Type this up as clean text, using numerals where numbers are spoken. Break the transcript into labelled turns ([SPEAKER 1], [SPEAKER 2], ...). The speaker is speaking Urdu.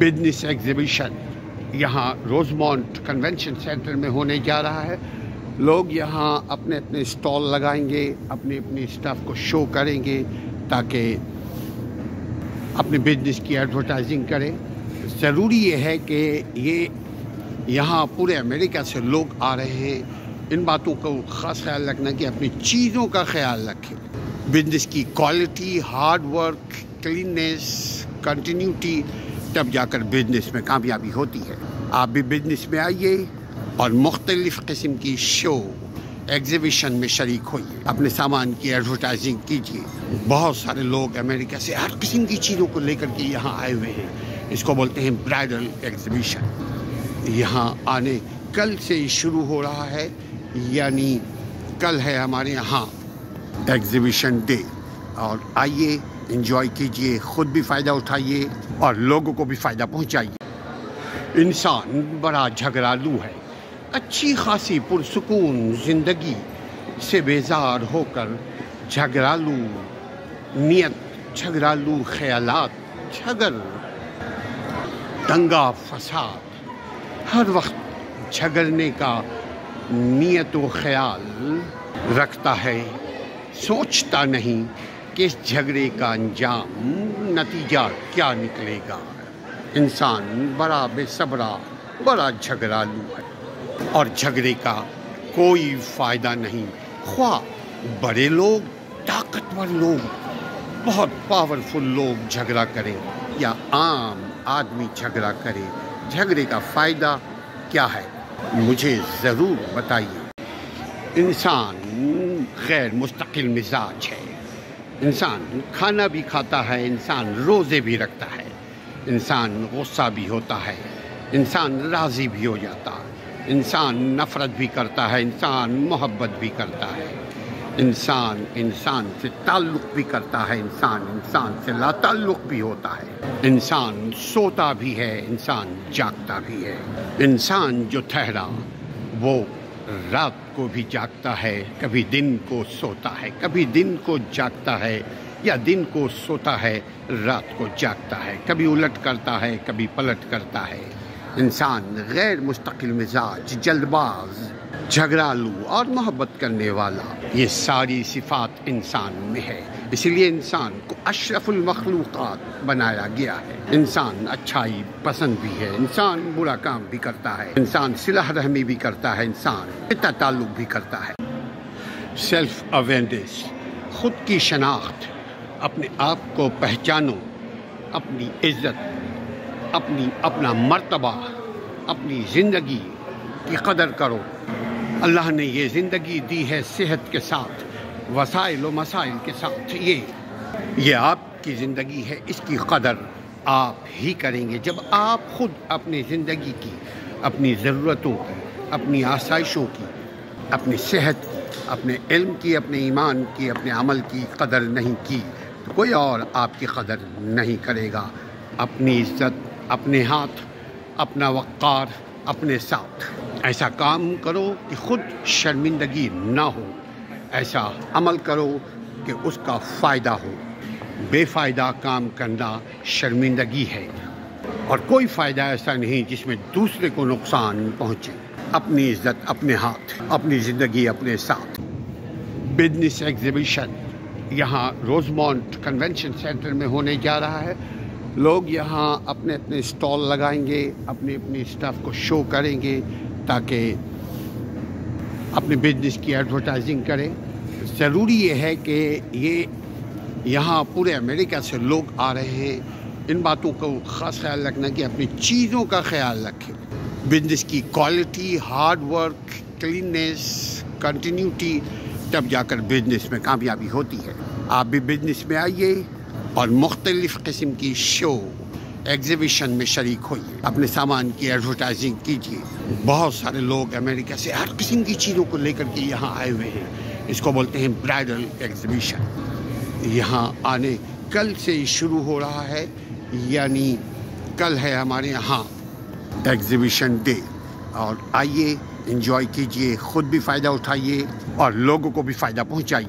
[SPEAKER 1] بزنس ایگزیبیشن یہاں روزمونٹ کنونشن سینٹر میں ہونے جا رہا ہے۔ لوگ یہاں اپنے اپنے اسٹال لگائیں گے، اپنے اسٹاف کو شو کریں گے تاکہ اپنے بزنس کی ایڈورٹائزنگ کریں۔ ضروری یہ ہے کہ یہاں پورے امریکہ سے لوگ آ رہے ہیں، ان باتوں کو خاص خیال رکھنا کہ اپنی چیزوں کا خیال رکھیں۔ بزنس کی quality, hard work, cleanness, continuity, تب جا کر بزنس میں کامیابی ہوتی ہے۔ آپ بھی بزنس میں آئیے اور مختلف قسم کی شو ایگزیبیشن میں شریک ہوئیے، اپنے سامان کی ایڈورٹائزنگ کیجیے۔ بہت سارے لوگ امریکہ سے ہر قسم کی چیزوں کو لے کر کے یہاں آئے ہوئے ہیں، اس کو بولتے ہیں برائڈل ایگزیبیشن۔ یہاں آنے کل سے شروع ہو رہا ہے، یعنی کل ہے ہمارے یہاں ایگزیبیشن ڈے، اور آئیے انجوائے کیجیے، خود بھی فائدہ اٹھائیے اور لوگوں کو بھی فائدہ پہنچائیے۔ انسان بڑا جھگڑالو ہے، اچھی خاصی پرسکون زندگی سے بیزار ہو کر جھگڑالو نیت، جھگڑالو خیالات، دنگا فساد، ہر وقت جھگڑنے کا نیت و خیال رکھتا ہے، سوچتا نہیں کہ اس جھگڑے کا انجام، نتیجہ کیا نکلے گا۔ انسان بڑا بے صبرا، بڑا جھگڑالو ہے اور جھگڑے کا کوئی فائدہ نہیں۔ خواہ بڑے لوگ، طاقتور لوگ، بہت پاورفل لوگ جھگڑا کریں یا عام آدمی جھگڑا کرے، جھگڑے کا فائدہ کیا ہے مجھے ضرور بتائیے۔ انسان غیر مستقل مزاج ہے، انسان کھانا بھی کھاتا ہے، انسان روزے بھی رکھتا ہے، انسان غصہ بھی ہوتا ہے، انسان راضی بھی ہو جاتا ہے، انسان نفرت بھی کرتا ہے، انسان محبت بھی کرتا ہے، انسان سے تعلق بھی کرتا ہے، انسان سے لا تعلق بھی ہوتا ہے، انسان سوتا بھی ہے، انسان جاگتا بھی ہے۔ انسان جو ٹھہرا وہ رات کو بھی جاگتا ہے، کبھی دن کو سوتا ہے، کبھی دن کو جاگتا ہے یا دن کو سوتا ہے، رات کو جاگتا ہے، کبھی الٹ کرتا ہے، کبھی پلٹ کرتا ہے۔ انسان غیر مستقل مزاج، جلد باز، جھگڑالو اور محبت کرنے والا، یہ ساری صفات انسان میں ہے، اس لیے انسان کو اشرف المخلوقات بنایا گیا ہے۔ انسان اچھائی پسند بھی ہے، انسان برا کام بھی کرتا ہے، انسان صلح رحمی بھی کرتا ہے، انسان تعلق بھی کرتا ہے۔ سیلف اویئرنیس، خود کی شناخت، اپنے آپ کو پہچانو، اپنی عزت، اپنا مرتبہ، اپنی زندگی کی قدر کرو۔ اللہ نے یہ زندگی دی ہے صحت کے ساتھ، وسائل و مسائل کے ساتھ، یہ آپ کی زندگی ہے، اس کی قدر آپ ہی کریں گے جب آپ خود اپنی زندگی کی، اپنی ضرورتوں کی، اپنی آسائشوں کی، اپنی صحت کی، اپنے علم کی، اپنے ایمان کی، اپنے عمل کی قدر نہیں کی تو کوئی اور آپ کی قدر نہیں کرے گا۔ اپنی عزت اپنے ہاتھ، اپنا وقار اپنے ساتھ۔ ایسا کام کرو کہ خود شرمندگی نہ ہو، ایسا عمل کرو کہ اس کا فائدہ ہو۔ بے فائدہ کام کرنا شرمندگی ہے، اور کوئی فائدہ ایسا نہیں جس میں دوسرے کو نقصان پہنچے۔ اپنی عزت اپنے ہاتھ، اپنی زندگی اپنے ساتھ۔ بزنس ایگزیبیشن یہاں روزمونٹ کنونشن سینٹر میں ہونے جا رہا ہے۔ لوگ یہاں اپنے اسٹال لگائیں گے، اپنے اسٹاف کو شو کریں گے تاکہ اپنے بزنس کی ایڈورٹائزنگ کریں۔ ضروری یہ ہے کہ یہاں پورے امریکہ سے لوگ آ رہے ہیں، ان باتوں کو خاص خیال رکھنا کہ اپنی چیزوں کا خیال رکھیں۔ بزنس کی quality, hard work, cleanness, continuity, تب جا کر بزنس میں کامیابی ہوتی ہے۔ آپ بھی بزنس میں آئیے اور مختلف قسم کی شو ایگزیبیشن میں شریک ہوئیے، اپنے سامان کی ایڈورٹائزنگ کیجیے۔ بہت سارے لوگ امریکہ سے ہر قسم کی چیزوں کو لے کر کے یہاں آئے ہوئے ہیں، اس کو بولتے ہیں برائڈل ایگزیبیشن۔ یہاں آنے کل سے شروع ہو رہا ہے، یعنی کل ہے ہمارے یہاں ایگزیبیشن ڈے، اور آئیے انجوائے کیجیے، خود بھی فائدہ اٹھائیے اور لوگوں کو بھی فائدہ پہنچائیے۔